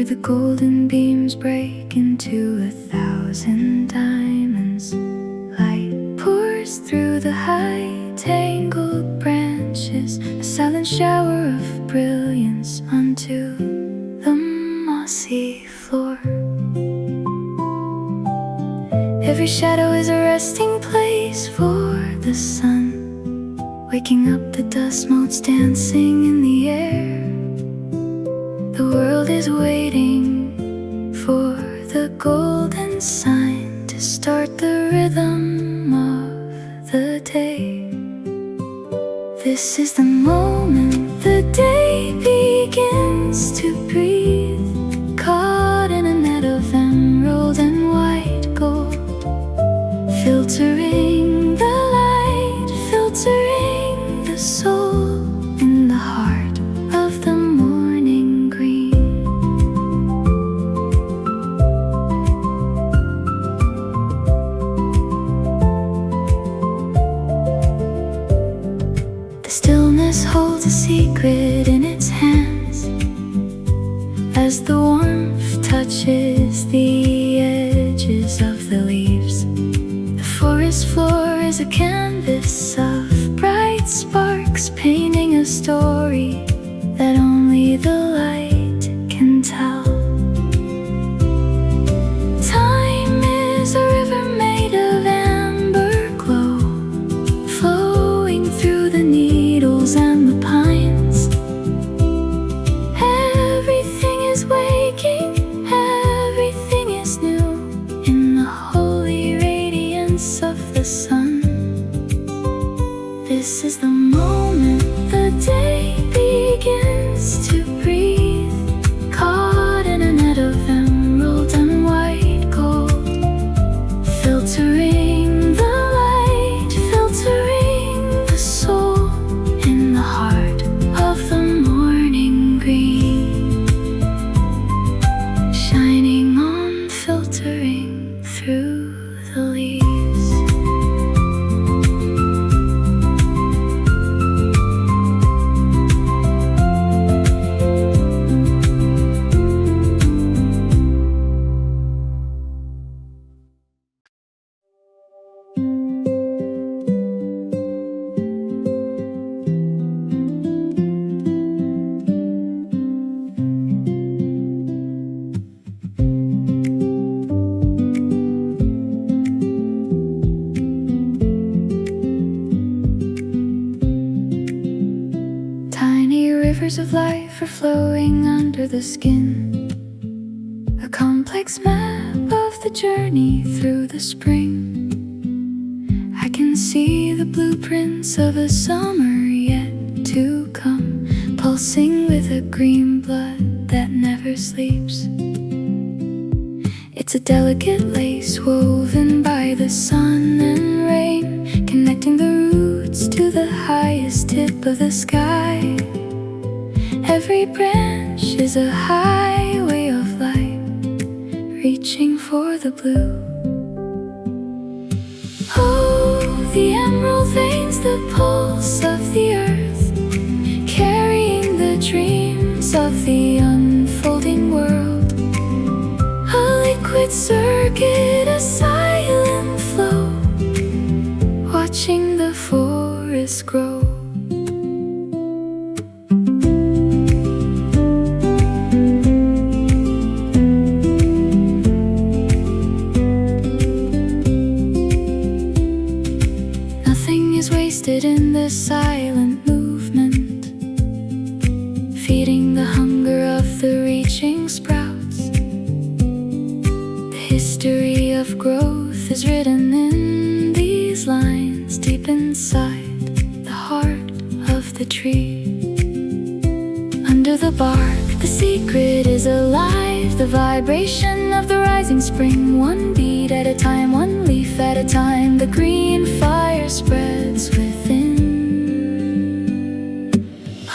where the golden beams break into 1,000 diamonds. Light pours through the high tangled branches, a silent shower of brilliance onto the mossy floor. Every shadow is a resting place for the sun, waking up the dust motes dancing in the air. The world is waiting for the golden sign to start the rhythm of the day. This is the moment the day begins to breathe, caught in a net of emerald and white gold, filtering the light, filtering the soul in the heart of the morning green. The stillness holds a secret in its hands as the warmth touches the edges of the leaves. The forest floor is a canvas of bright sparks, painting a story that only the light can tell. Time is a river made of amber glow, flowing through the needles and the pines. Everything is waking, everything is new in the holy radiance of the sun. This is the moment the day begins to breathe, caught in a net of emerald and white gold, filtering the light, filtering the soul in the heart of the morning green, shining on, filtering through the leaves. Tiny rivers of life are flowing under the skin, a complex map of the journey through the spring. I can see the blueprints of a summer yet to come, pulsing with a green blood that never sleeps. It's a delicate lace woven by the sun and rain, connecting the roots to the highest tip of the sky. Every branch is a highway of light, reaching for the blue. Oh, the emerald veins, the pulse of the earth, carrying the dreams of the unfolding world. A liquid circuit, a silent flow, watching the forest grow. Nothing is wasted in this silent movement, feeding the hunger of the reaching sprouts. The history of growth is written in these lines, deep inside the heart of the tree. Under the bark, the secret is alive, the vibration of the rising spring. One beat at a time, one leaf at a time, the green fire spreads within.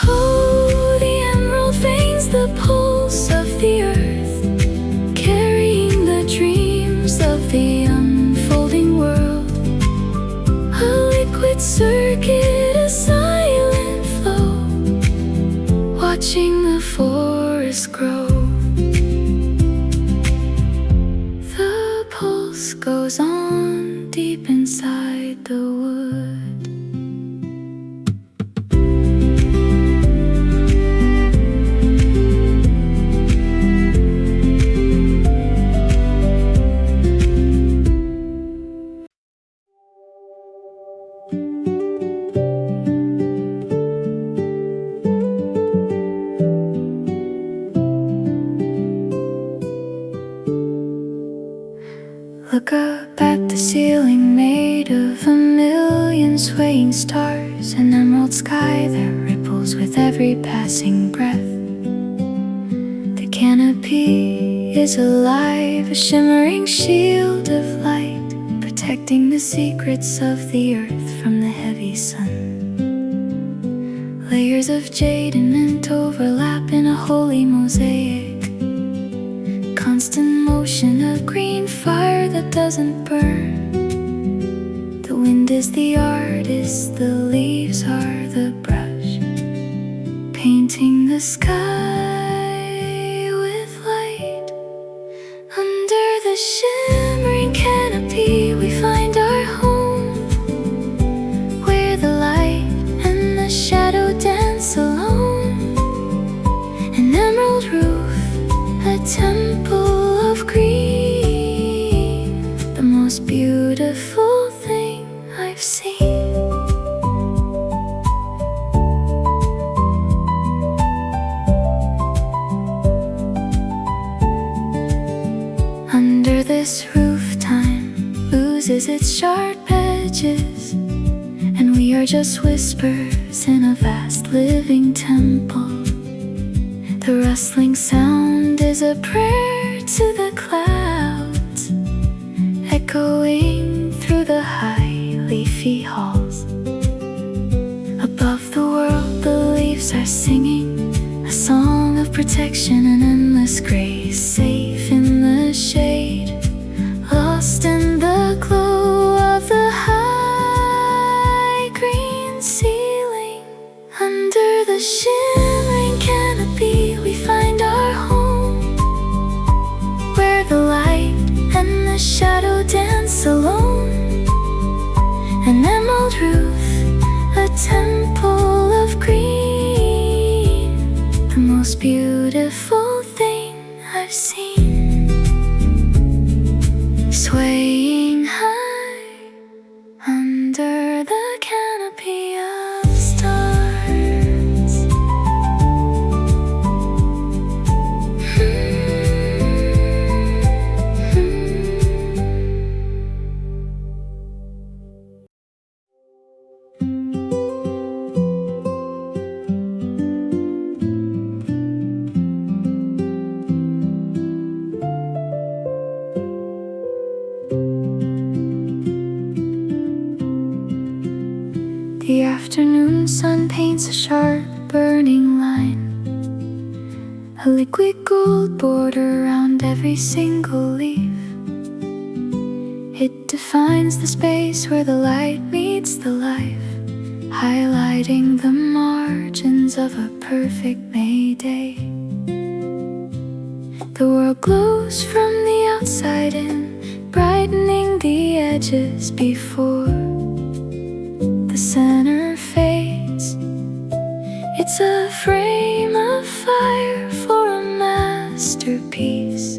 Oh, the emerald veins, the pulse of the earth, carrying the dreams of the unfolding world. A liquid circuit, a silent flow, watching the forest grow. Look up at the ceiling made of a million swaying stars, an emerald sky that ripples with every passing breath. The canopy is alive, a shimmering shield of light, protecting the secrets of the earth from the heavy sun. Layers of jade and mint overlap in a holy mosaic, constant motion of green fire that doesn't burn. The wind is the artist, the leaves are the brush, painting the sky with light. Under the shimmering canopy we find our home, where the light and the shadow dance alone. An emerald roof, a temple of green, the most beautiful thing I've seen. Under this roof time loses its sharp edges, and we are just whispers in a vast living temple. The rustling sound is a prayer to the clouds, echoing through the high leafy halls. Above the world the leaves are singing a song of protection and endless grace, safe in the shade, lost in the glow of the high green ceiling. Under the shimmering canopy we find our home, where the light and the shadow dance alone. An emerald roof, a temple of green, the most beautiful thing I've seen. Swaying high under the canopy of stars. The afternoon sun paints a sharp burning line, a liquid gold border around every single leaf. It defines the space where the light meets the life, highlighting the margins of a perfect May day. The world glows from the outside in, brightening the edges before the center fades. It's a frame of fire for a masterpiece,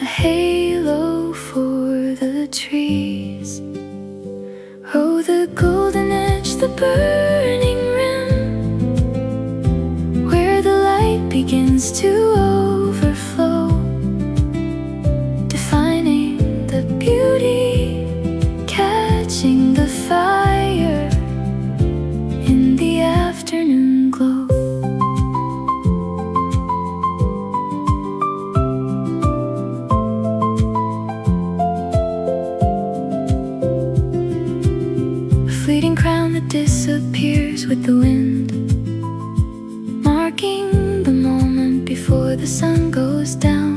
a halo for the trees. Oh, the golden edge, the burning rim, where the light begins to overflow, defining the beauty, catching the fire in the afternoon glow. A fleeting crown that disappears with the wind, marking the moment before the sun goes down.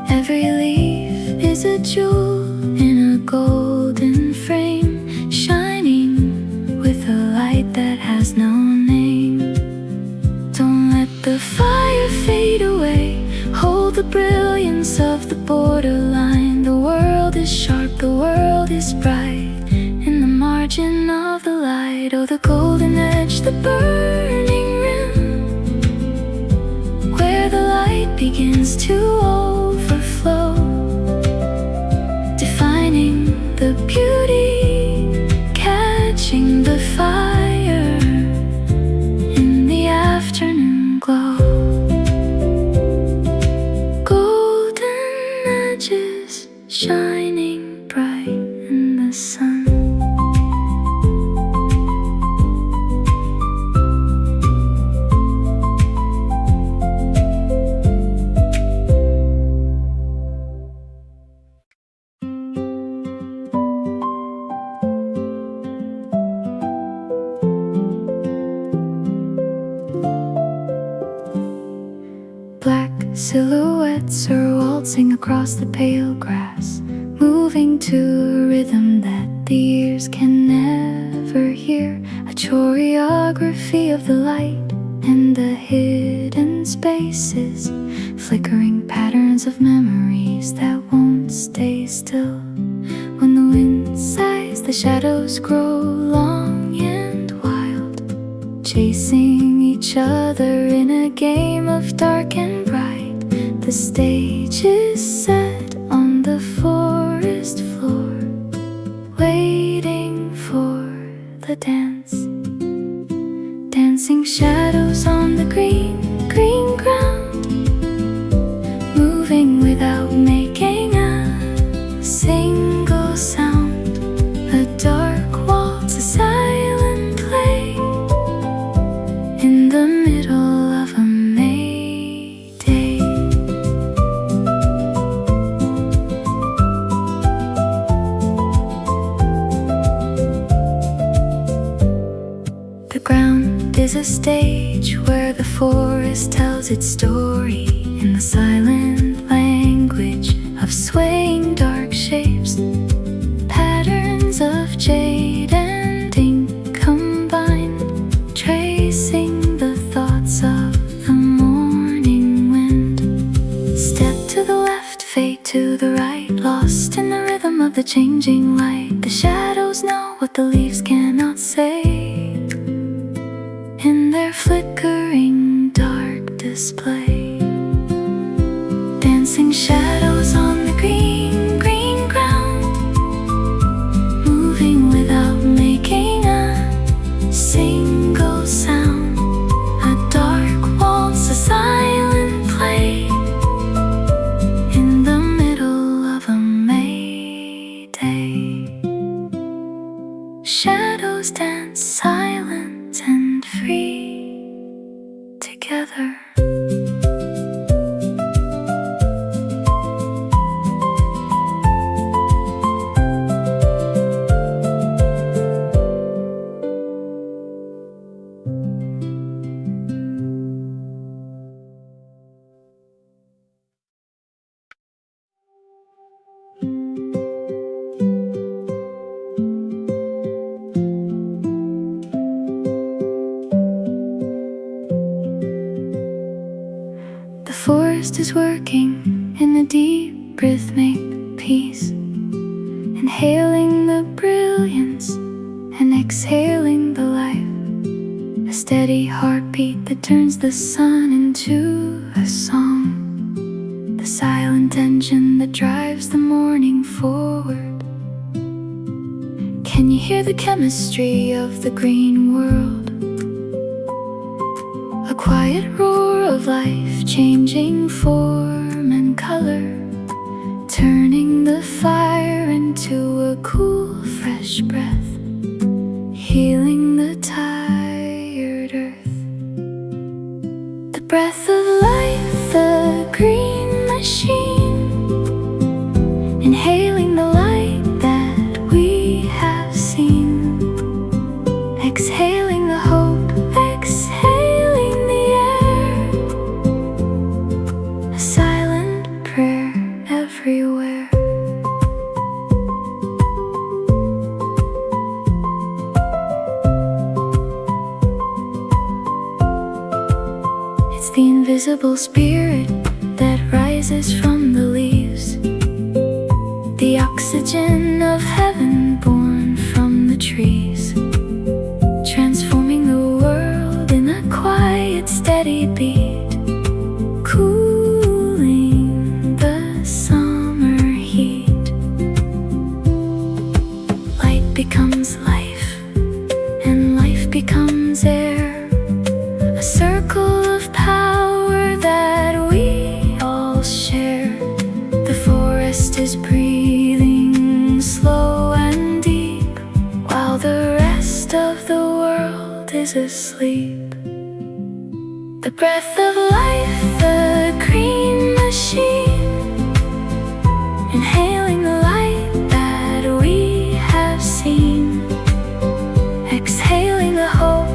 Every leaf is a jewel in a golden frame, shining with a light that has no name. Don't let the fire fade away, hold the brilliance of the borderline. The world is sharp, the world is bright, in the margin of the light. Oh, the golden edge, the burning rim, where the light begins to overflow, defining the beauty, catching the fire in the afternoon glow. Golden edges Black silhouettes are waltzing across the pale grass, moving to a rhythm that the ears can never hear. A choreography of the light and the hidden spaces, flickering patterns of memories that won't stay still. When the wind sighs, the shadows grow long and wild, chasing each other in a game of dark and bright. The stage is set on the forest floor, waiting for the dance. Dancing shadows on the green, green ground, moving without making a single sound. A dark waltz, a silent play in the middle of a May day. The ground is a stage where the forest tells its story in the silent language of swaying dark shapes. Patterns of jade and ink combine, tracing the thoughts of the morning wind. Step to the left, fade to the right, lost in the rhythm of the changing light. The shadows know what the leaves cannot say in their flickering dark display. Dancing shadows on the green, green ground, moving without making a single sound. A dark waltz, a silent play in the middle of a May day. Shadows dance silent and free together. The forest is working in a deep rhythmic piece, inhaling the brilliance and exhaling the life. A steady heartbeat that turns the sun into a song, the silent engine that drives the morning forward. Can you hear the chemistry of the green world? A quiet roar of life, changing form and color, turning the fire into a cool, fresh breath, healing the tired earth. The breath of life, the green machine, inhaling the light that we have seen, exhaling the hope, exhaling the air, a silent prayer everywhere. It's the invisible spirit that rises from the leaves, the oxygen of heaven born from the trees, transforming the world in a quiet, steady beat, cooling the summer heat. Light becomes life, and life becomes air, a circle of power that we all share. The forest is breathing slow and deep, while the rest of the world is asleep. The breath of life, the green machine, inhaling the light that we have seen, exhaling the hope,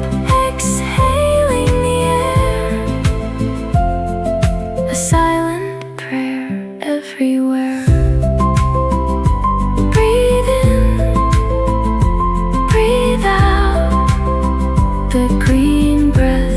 exhaling the air, silent prayer everywhere. Breathe in, breathe out the green breath.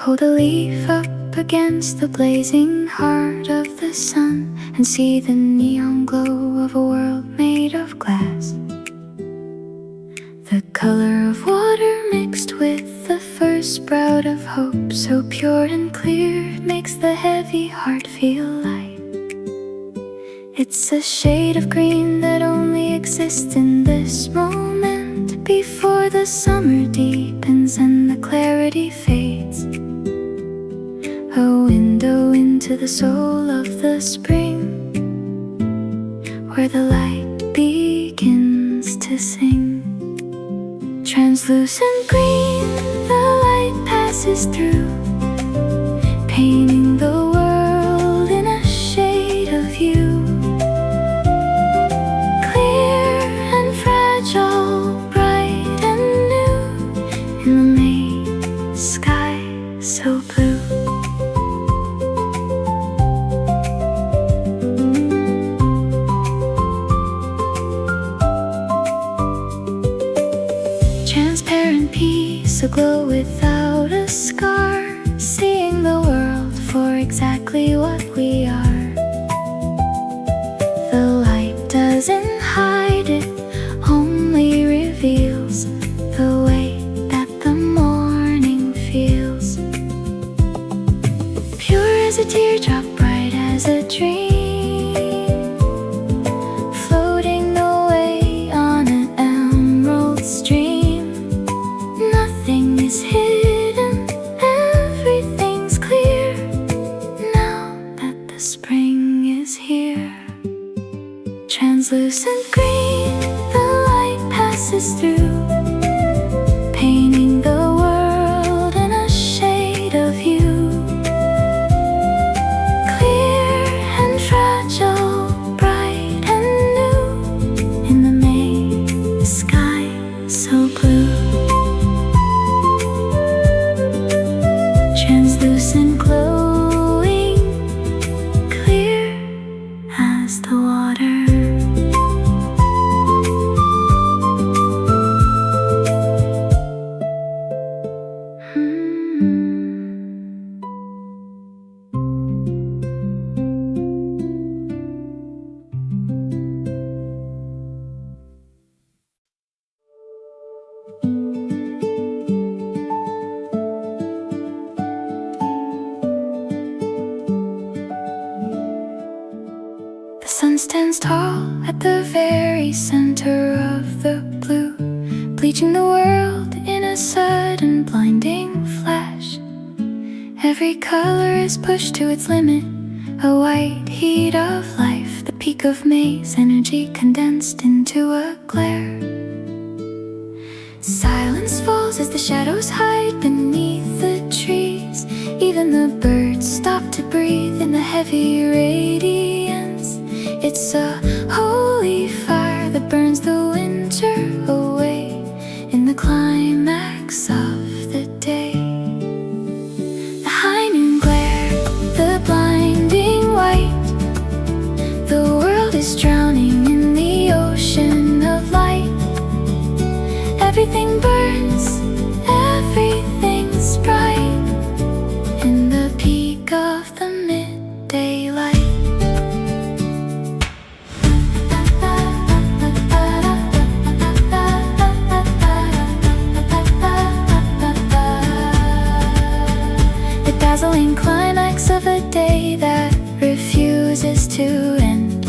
Hold a leaf up against the blazing heart of the sun and see the neon glow of a world made of glass. The color of water mixed with the first sprout of hope, so pure and clear it makes the heavy heart feel light. It's a shade of green that only exists in this moment, before the summer deepens and the clarity fades. A window into the soul of the spring, where the light begins to sing. Translucent green, the light passes through, painting the world in a shade of you. Clear and fragile, bright and new, in the May sky so blue. Transparent peace, aglow without a scar, seeing the world for exactly what we are. The light doesn't hide it, only reveals the way that the morning feels. Pure as a teardrop, bright as a dream, floating away on an emerald stream. Nothing is hidden, everything's clear, now that the spring is here. Translucent green, the light passes through, painting the world in a shade of you. Clear and fragile, bright and new, in the May sky so blue. Translucent, glowing, clear as the water. The sun stands tall at the very center of the blue, bleaching the world in a sudden blinding flash. Every color is pushed to its limit, a white heat of life, the peak of May's energy condensed into a glare. Silence falls as the shadows hide beneath the trees. Even the birds stop to breathe in the heavy radiance. It's a holy fire that burns the winter away in the climax of the day. The high noon glare, the blinding white, the world is drowning in the ocean of light. Everything burns, everything's bright in the peak of the midday light. The dazzling climax of a day that refuses to end,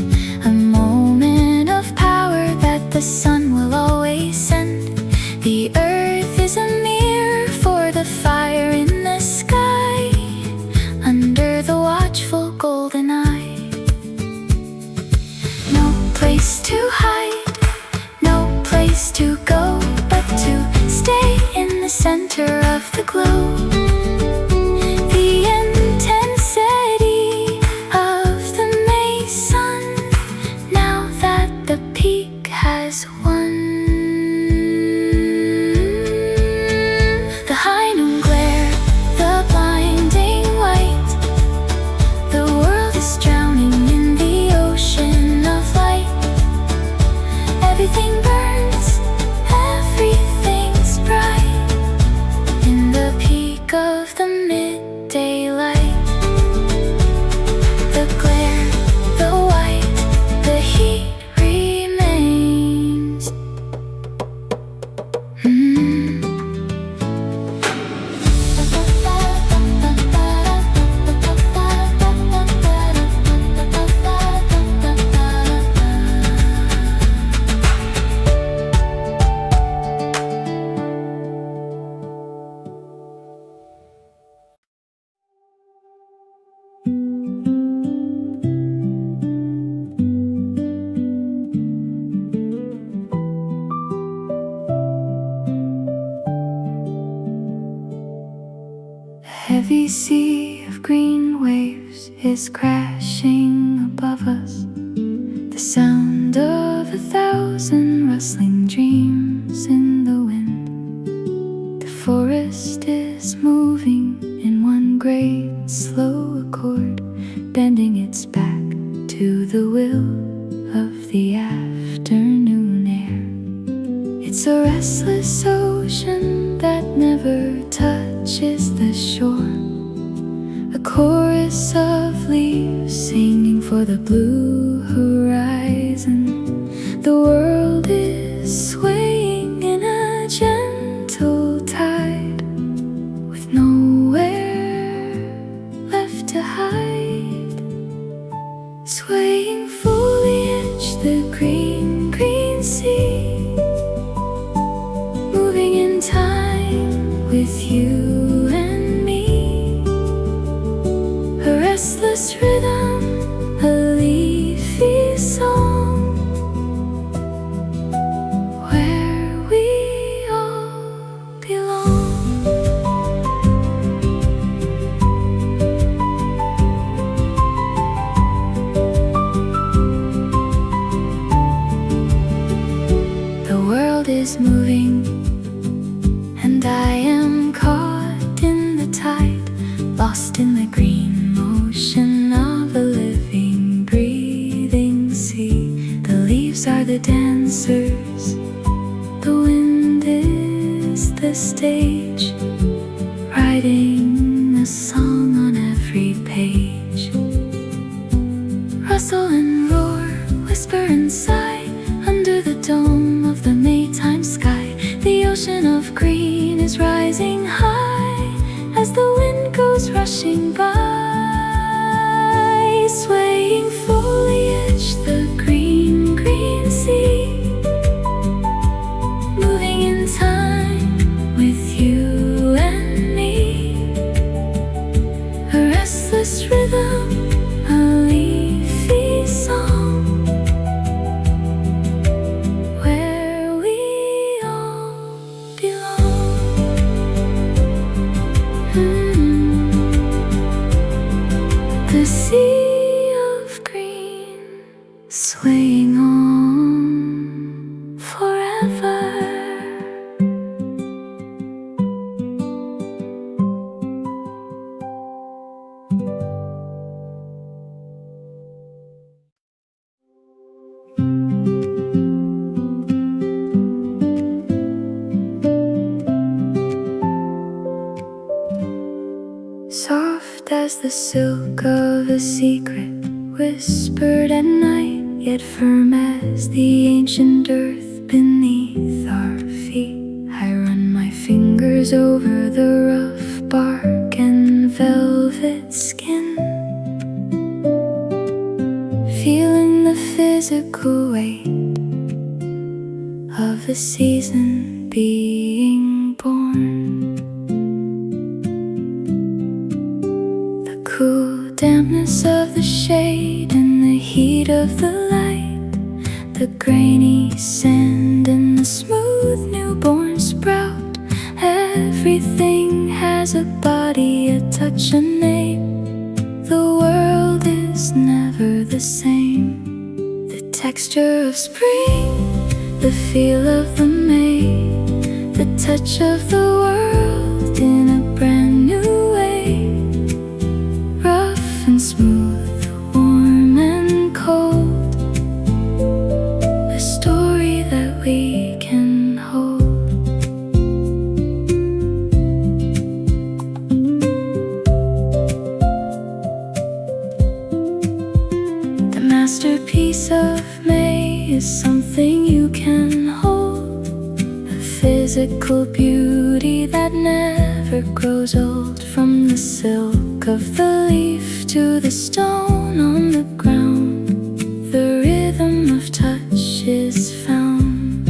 a moment of power that the sun will always send. The earth is a mirror the fire in the sky, under the watchful golden eye. No place to hide, no place to go, but to stay in the center of the glow. The intensity of the May sun, now that the peak has won. The high noon glare, the blinding white, the world is drowning in the ocean of light. Everything burns, everything's bright, in the peak of the midday light. The glare, the white, the heat remains. A heavy sea of green waves is crashing above us, the sound of 1,000 rustling dreams in the wind. The forest is moving in one great slow accord, bending its back to the will of the afternoon air. It's a restless ocean that never touches the shore, a chorus of leaves singing for the blue horizon. The world is swaying in a gentle tide, with nowhere left to hide. Swaying foliage, the green, green sea, moving in time with you and me. A restless rhythm, a leafy song, where we all belong. The world is moving, and I am caught in the tide, lost in the green motion of a living, breathing sea. The leaves are the dancers, the wind is the stage, writing a song on every page. Rustle and roar, whisper and sigh, under the dome of the Maytime sky. The ocean of green is rising high as the wind goes rushing by. Swaying foliage, the green, green sea, moving in time with you and me. A restless rhythm, a leafy song, where we all belong. The sea of green, swaying on forever. Soft as the silk of a secret, whispered at night, yet firm as the ancient earth beneath our feet. I run my fingers over the rough bark and velvet skin, feeling the physical weight of the season being born. softness of the shade and the heat of the light, the grainy sand and the smooth newborn sprout. Everything has a body, a touch, a name. The world is never the same. The texture of spring, the feel of the May, the touch of the world in a brand new way. Rough and smooth, warm and cold, a story that we can hold. The masterpiece of May is something you can hold, a physical beauty that never grows old. From the silk of the leaf to the stone on the ground, the rhythm of touch is found.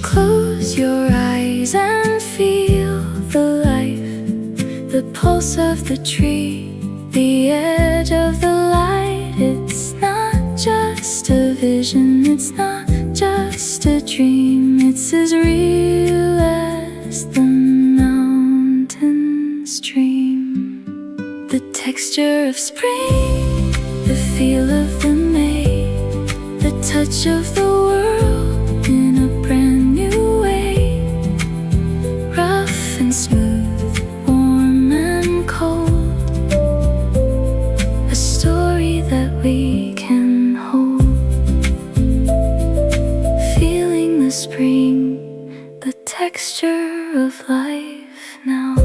Close your eyes and feel the life, the pulse of the tree, the edge of the light. It's not just a vision, it's not just a dream, it's as real as the mountain stream. The texture of spring, the feel of the May, the touch of the world in a brand new way. Rough and smooth, warm and cold, a story that we can hold. Feeling the spring, the texture of life now.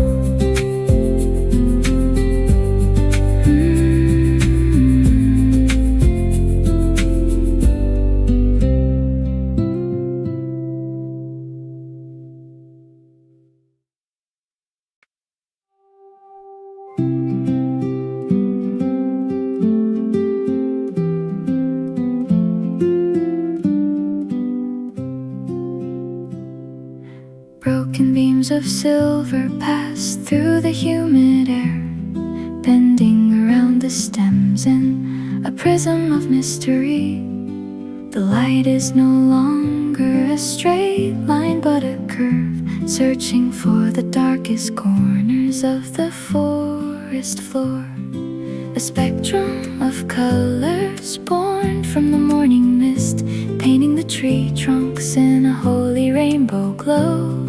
Broken beams of silver pass through the humid air, bending around the stems in a prism of mystery. The light is no longer a straight line but a curve, searching for the darkest corners of the forest floor. A spectrum of colors born from the morning mist, painting the tree trunks in a holy rainbow glow.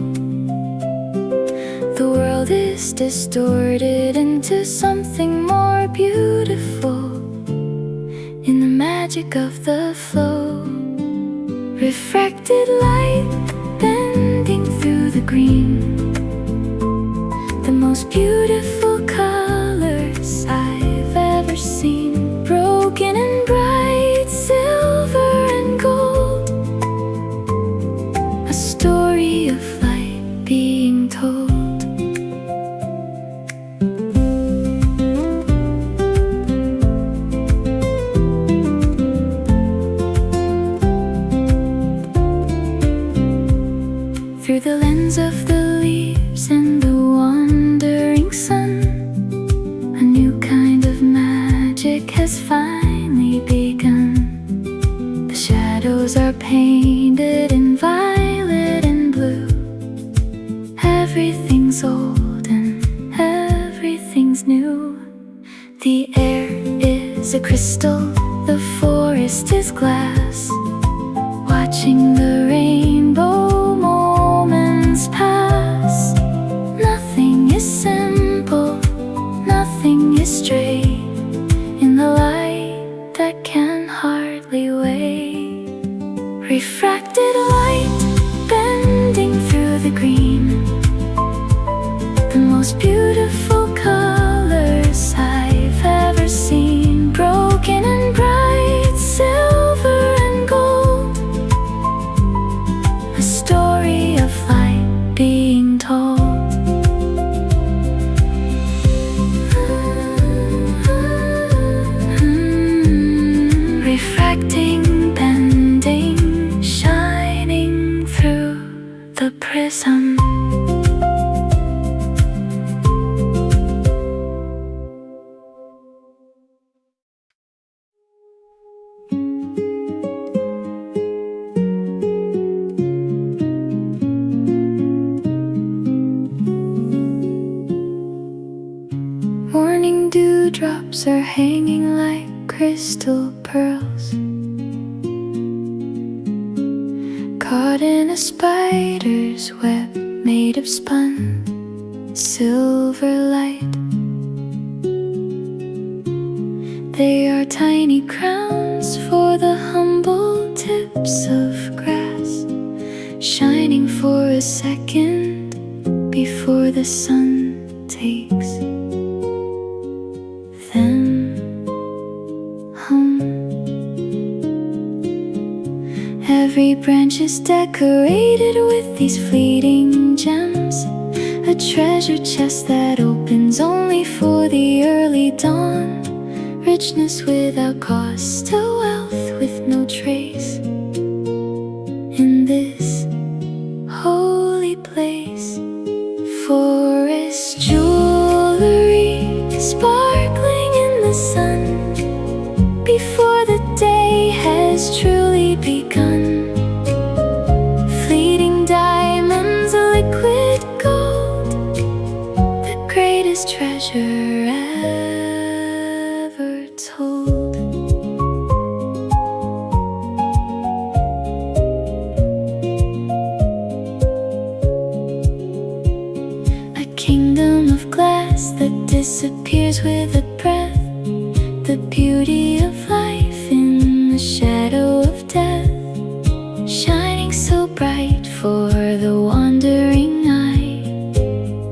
The world is distorted into something more beautiful in the magic of the flow. Refracted light bending through the green, the most beautiful colors I've ever seen, broken and bright, silver and gold, a story of light being told. Through the lens of the leaves and the wandering sun, a new kind of magic has finally begun. The shadows are painted in violet and blue. Everything's old and everything's new. The air is a crystal, the forest is glass, watching the rainbow moments pass. Nothing is simple, nothing is straight in the light that can hardly wait. Refracted light bending through the green, the most beautiful colors I've ever seen, broken and bright, silver and gold, a story of light being told. Refracting, bending, shining through the prism. raindrops are hanging like crystal pearls, caught in a spider's web made of spun silver light. They are tiny crowns for the humble tips of grass, shining for a second before the sun takes them home. Every branch is decorated with these fleeting gems, a treasure chest that opens only for the early dawn. Richness without cost, a wealth with no trace. In this holy place, forest jewelry sparkling in the sun before the day has truly begun. Fleeting diamonds, liquid gold, the greatest treasure ever told. A kingdom of glass that disappears with a breath, the beauty of life in the shadow of death, shining so bright for the wandering eye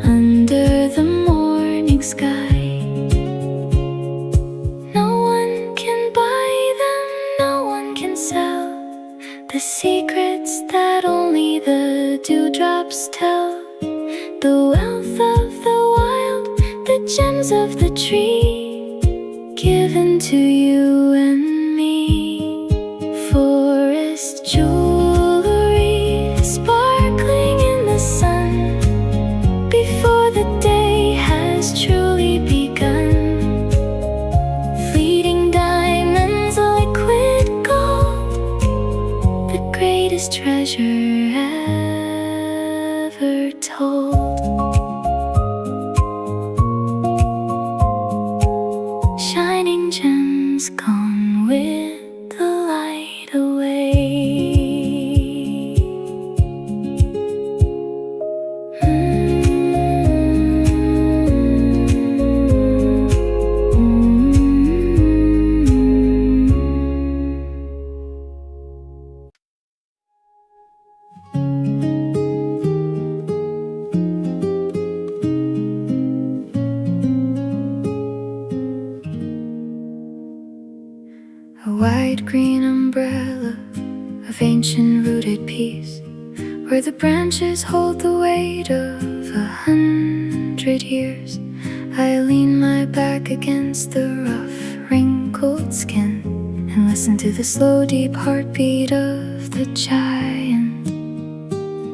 under the morning sky. No one can buy them, no one can sell the secrets that only the dewdrops tell. The wealth of the wild, the gems of the tree, given to you and me. Forest jewelry sparkling in the sun before the day has truly begun. Fleeting diamonds, liquid gold, the greatest treasure ever told. Shining gems gone with the light away. A wide green umbrella of ancient rooted peace, where the branches hold the weight of 100 years. I lean my back against the rough, wrinkled skin and listen to the slow, deep heartbeat of the giant.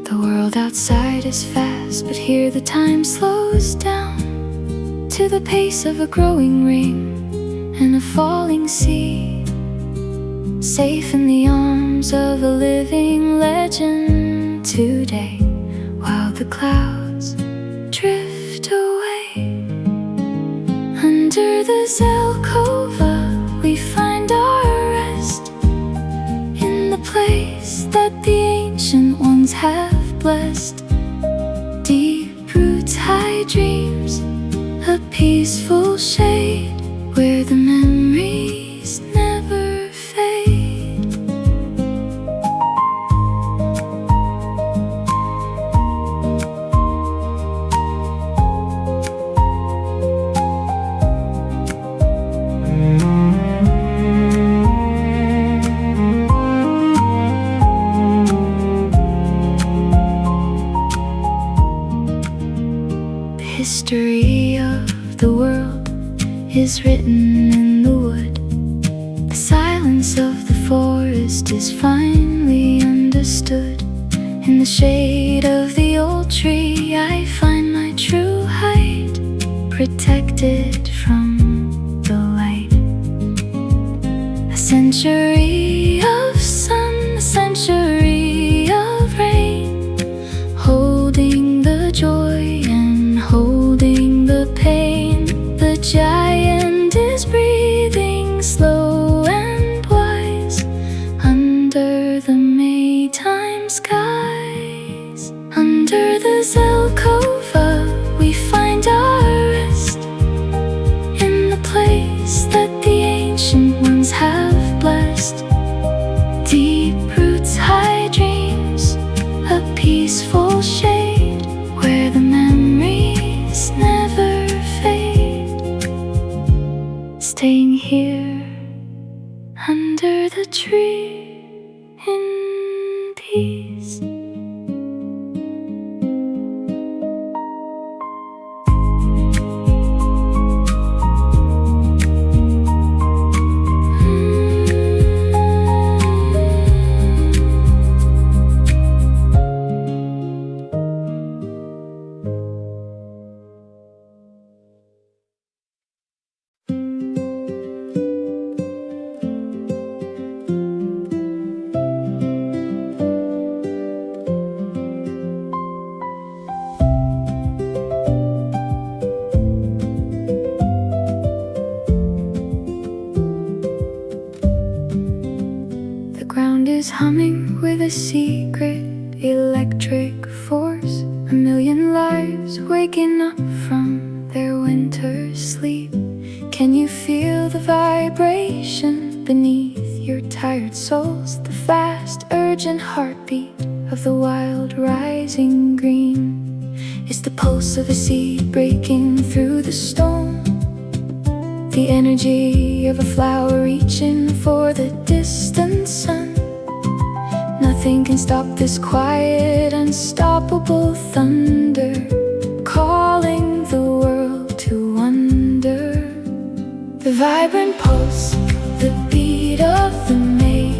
The world outside is fast, but here the time slows down to the pace of a growing ring and a falling sea. Safe in the arms of a living legend today, while the clouds drift away. Under the Zelkova we find our rest, in the place that the ancient ones have blessed. Deep roots, high dreams, a peaceful shade where the memories never fade. The history of the world is written in the wood. The silence of the forest is finely understood. In the shade of the old tree I find my true height, protected from the light. A century of sun, a century of rain, holding the joy and holding the pain. The giant is lives waking up from their winter sleep. Can you feel the vibration beneath your tired souls? The fast, urgent heartbeat of the wild rising green. It's the pulse of a seed breaking through the stone, the energy of a flower reaching for the distant sun. Nothing can stop this quiet, unstoppable thunder, calling the world to wonder. The vibrant pulse, the beat of the May,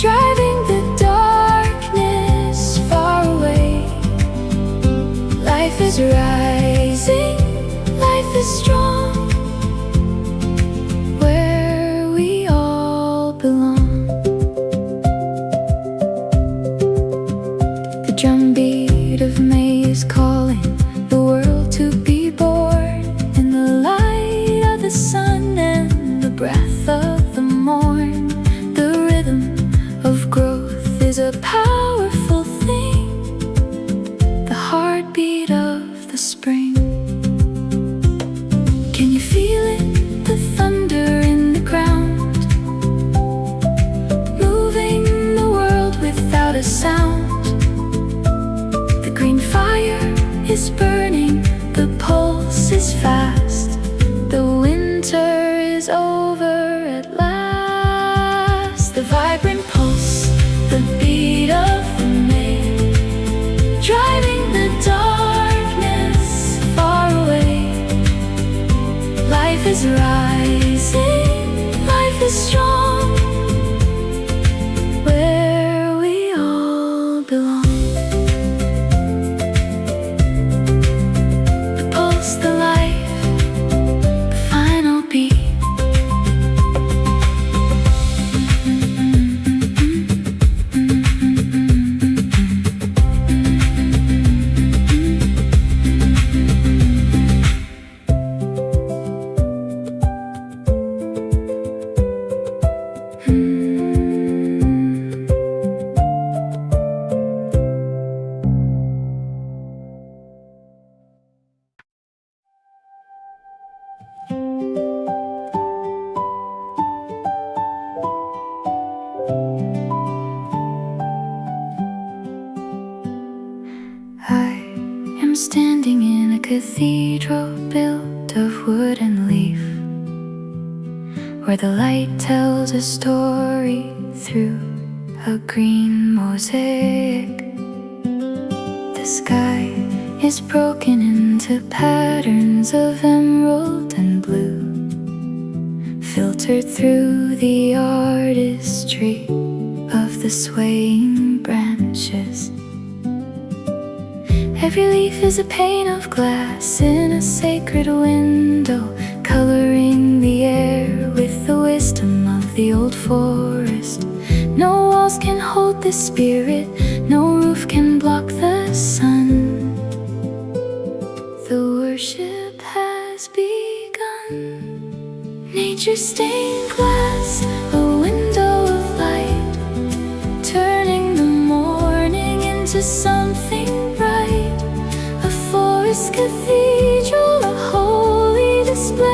driving the darkness far away. Life is rising, life is strong, where we all belong. The drumbeat of May is calling the world to be born in the light of the sun and the breath of the morn. The rhythm of growth is a powerful thing, the heartbeat of the spring. Can you feel it? The thunder in the ground, moving the world without a sound. The green fire is burning, the pulse is fast. The winter is over at last. The vibrant pulse, the beat of the May, driving the darkness far away. Life is rising, life is strong, where we all belong. The pulse, the life, the final beat. I am standing in a cathedral built of wood and leaf, where the light tells a story through a green mosaic. The sky is broken into patterns of emerald and blue, filtered through the artistry of the swaying branches. Every leaf is a pane of glass in a sacred window, coloring the air with the wisdom of the old forest. No walls can hold the spirit, no roof can block the sun. The worship has begun. Nature stained glass, a window of light, turning the morning into something bright. A forest cathedral, a holy display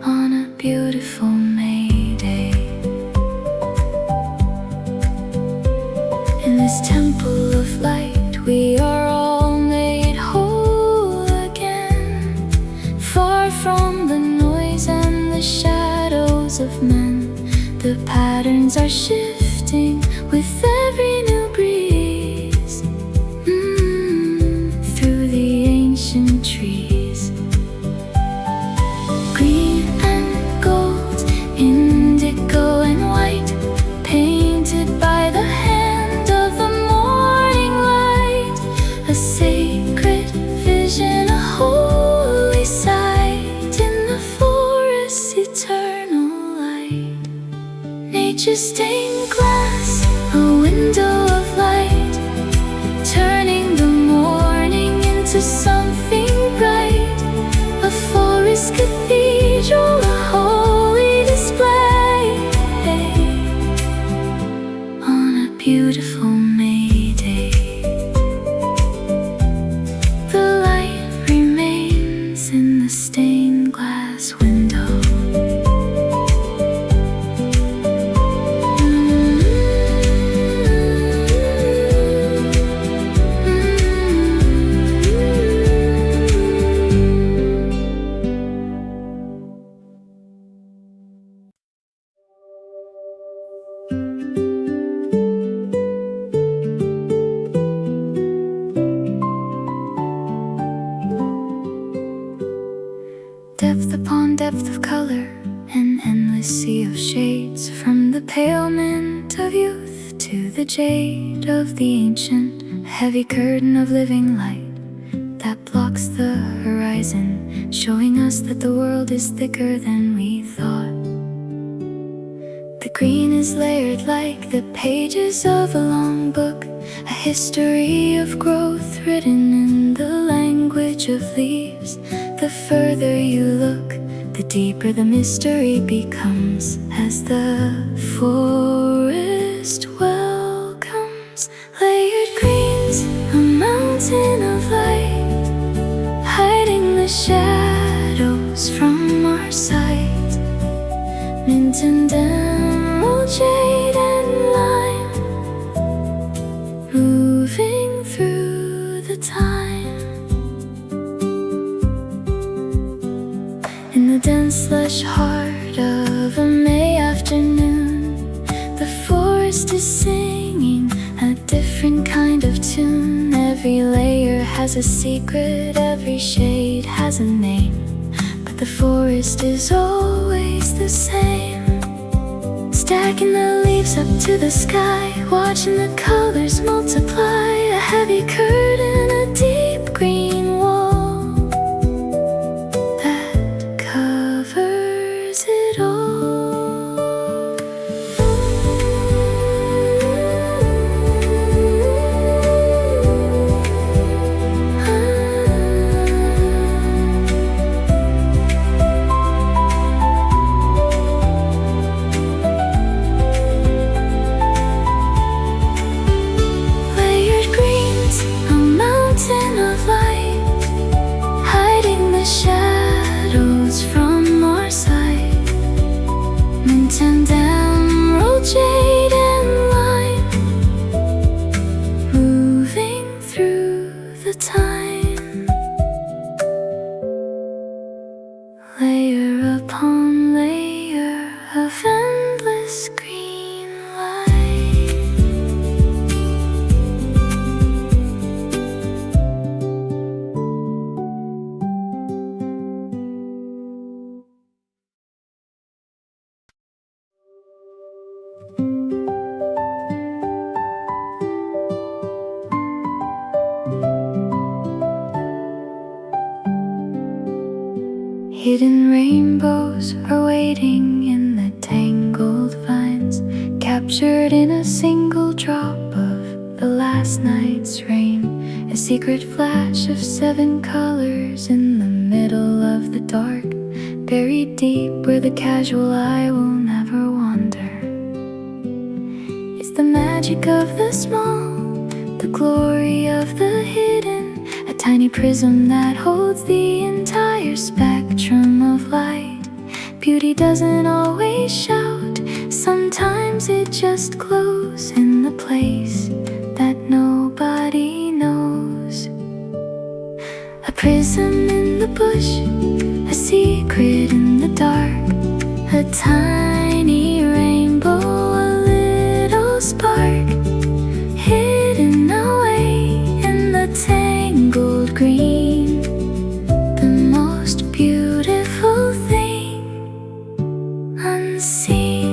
on a beautiful May day. In this temple of light, we are all made whole again, far from the noise and the shadows of men. The patterns are shifting with every new breeze, through the ancient trees. Green and gold, indigo and white, painted by the hand of the morning light. A sacred vision, a holy sight in the forest's eternal light. Nature stained glass, a window of light, turning the morning into something bright. A forest cathedral, a holy display on a beautiful May day. depth of color, an endless sea of shades, from the pale mint of youth to the jade of the ancient, a heavy curtain of living light that blocks the horizon, showing us that the world is thicker than we thought. The green is layered like the pages of a long book, a history of growth written in the language of leaves. The further you look, the deeper the mystery becomes, as the forest welcomes layered greens, a mountain of light, hiding the shadows from our sight. Mint and emerald, jade and lime, moving through the time. In the dense lush heart of a May afternoon, the forest is singing a different kind of tune. Every layer has a secret, every shade has a name, but the forest is always the same. Stacking the leaves up to the sky, watching the colors multiply, a heavy curtain, a deep green wall that covers it all. Layer upon layer of endless green light. Hidden rainbows are waiting in the tangled vines, captured in a single drop of the last night's rain. A secret flash of 7 colors in the middle of the dark, buried deep where the casual eye will never wander. It's the magic of the small, the glory of the hidden, a tiny prism that holds the entire spectrum of light. Beauty doesn't always shout, sometimes it just glows in the place that nobody knows. A prism in the bush, a secret in the dark, a tiny rainbow, a little spark, hidden away in the tangled green, the most beautiful thing unseen.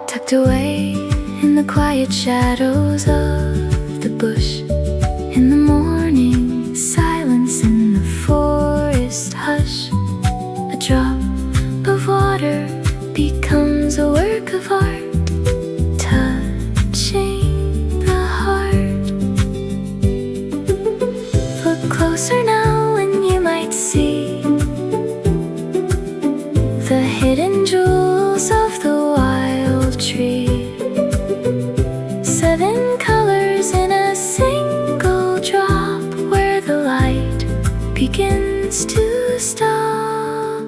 Tucked away in the quiet shadows of the bush, in the morning silence, in the forest hush, a drop of water becomes a work of art, touching the heart. Look closer now and you might see the hidden jewels of the wild tree. 7 colors in a single drop, where the light begins to stop.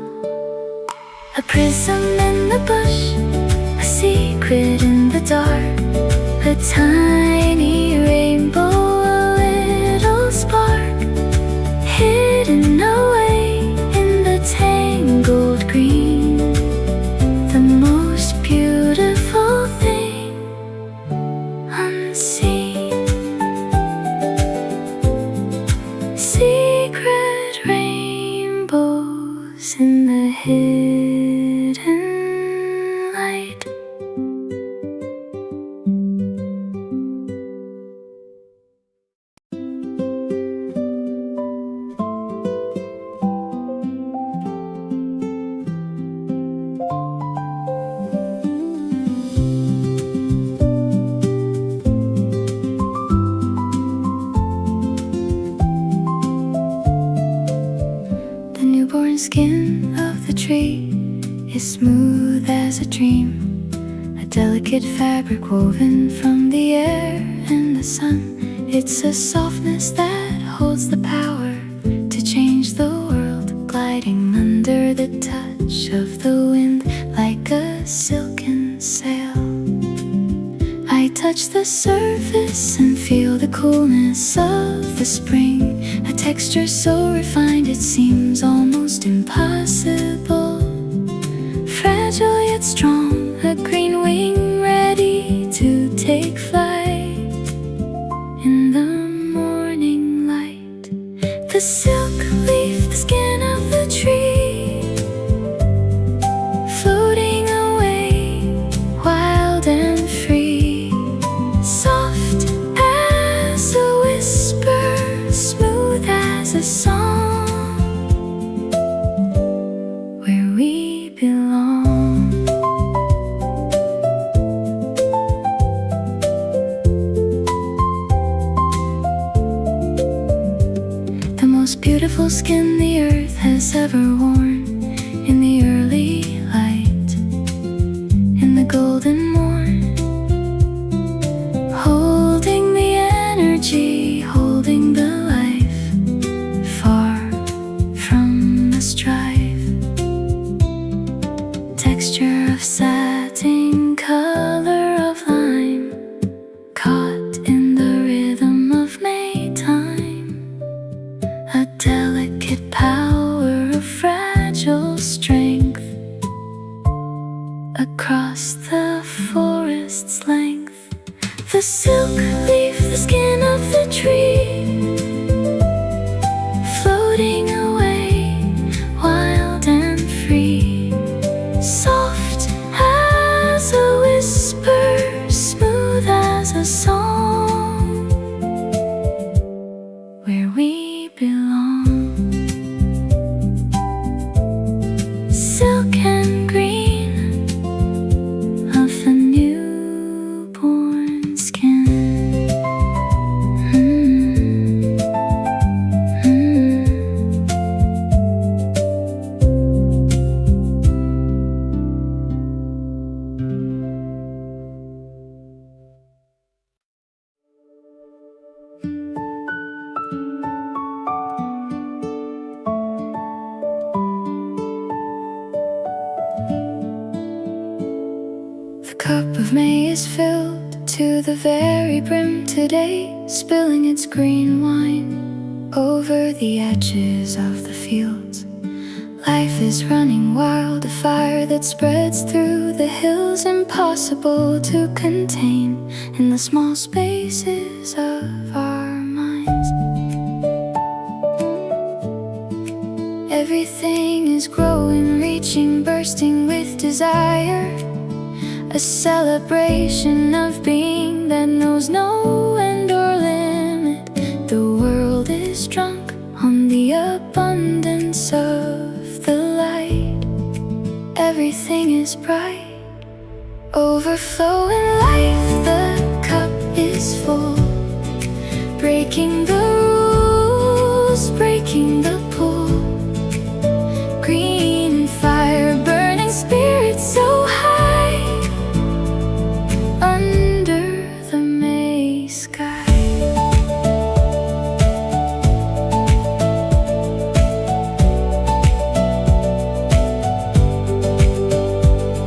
A prism in the bush, a secret in the dark, a tiny rainbow, a little spark, hidden away in the tangled green, the most beautiful thing unseen. Secret skin of the tree is smooth as a dream, a delicate fabric woven from the air and the sun. It's a softness that holds the power to change the world, gliding under the touch of the wind like a silken sail. I touch the surface and feel the coolness of the spring, a texture so refined it seems almost impossible. Fragile yet strong, a green wing ready to take flight. In the morning light, the silk leaf, the skin of the tree, floating away, wild and free, soft as a whisper, smooth as a song, where we belong. Beautiful skin the earth has ever worn, in the early light, in the golden morn, holding the energy, holding the life, far from the strife. Texture of satin, color of lime, caught in the rhythm of Maytime. A delicate power of fragile strength across the forest's length. The silk leaf, the skin of the tree, floating away, wild and free, soft as a whisper, smooth as a song, where we belong. Silk and green of a newborn skin. The cup of May is filled to the very brim today, spilling its green wine over the edges of the fields. Life is running wild, a fire that spreads through the hills, impossible to contain in the small spaces of our minds. Everything is growing, reaching, bursting with desire, a celebration of being that knows no end or limit. The world is drunk on the abundance of the light. Everything is bright, overflowing life. The cup is full, breaking the rules, breaking the pull. Green fire, burning spirit so high, under the May sky.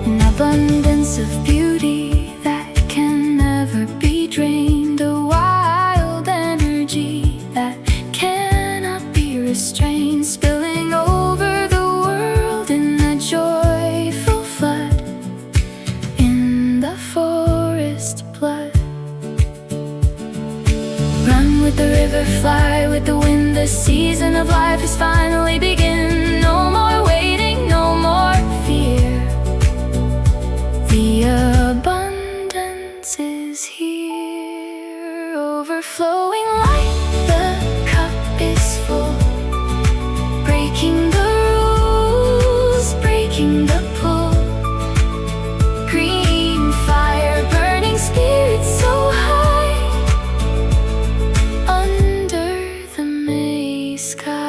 An abundance of beauty that can never be drained, a wild energy that cannot be restrained, spilling over the world in a joyful flood, in the forest blood. Run with the river, fly with the wind, the season of life is finally begin. No more waiting, no more fear, the abundance is here, overflowing light. The cup is full, breaking the rules, breaking the pull. Green fire, burning spirit so high, under the May sky.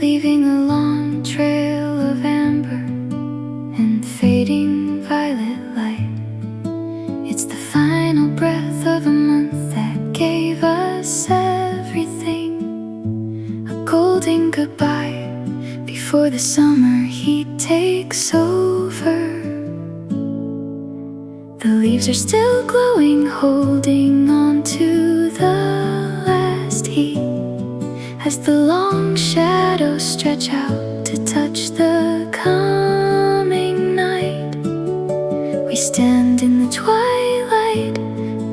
leaving a long trail of amber and fading violet light. It's the final breath of a month that gave us everything, a golden goodbye before the summer heat takes over. The leaves are still glowing, holding on to the last heat as the long shadows stretch out to touch the coming night. We stand in the twilight,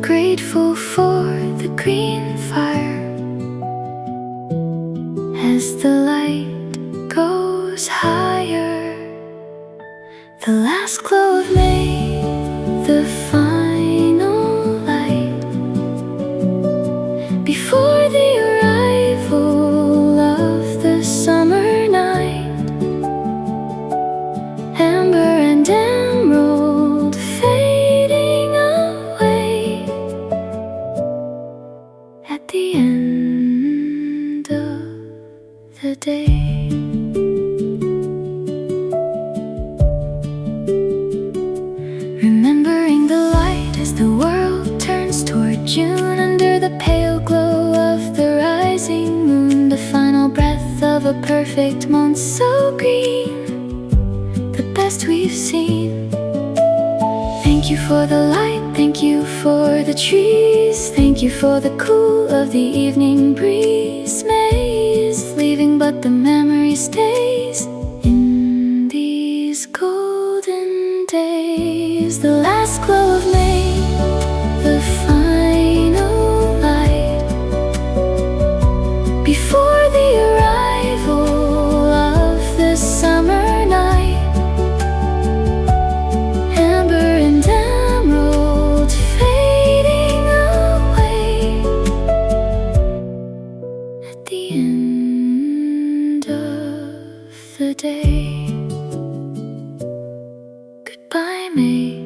grateful for the green fire as the light goes higher. The last glow of May, the final light before the arrival of the summer night. Amber and emerald fading away at the end of the day. Remembering the light as the world turns toward June, under the pale glow of the rising moon, the final breath of a perfect month so green, the best we've seen. Thank you for the light, thank you for the trees, thank you for the cool of the evening breeze. May is leaving, but the memory stays in these golden days. The last glow of May, the final light before the arrival of the summer night. Amber and emerald fading away at the end of the day. Goodbye, May,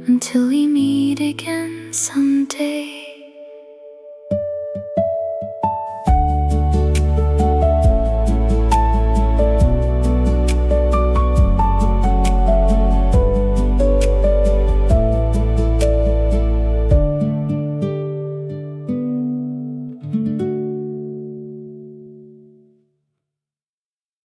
until we meet again someday.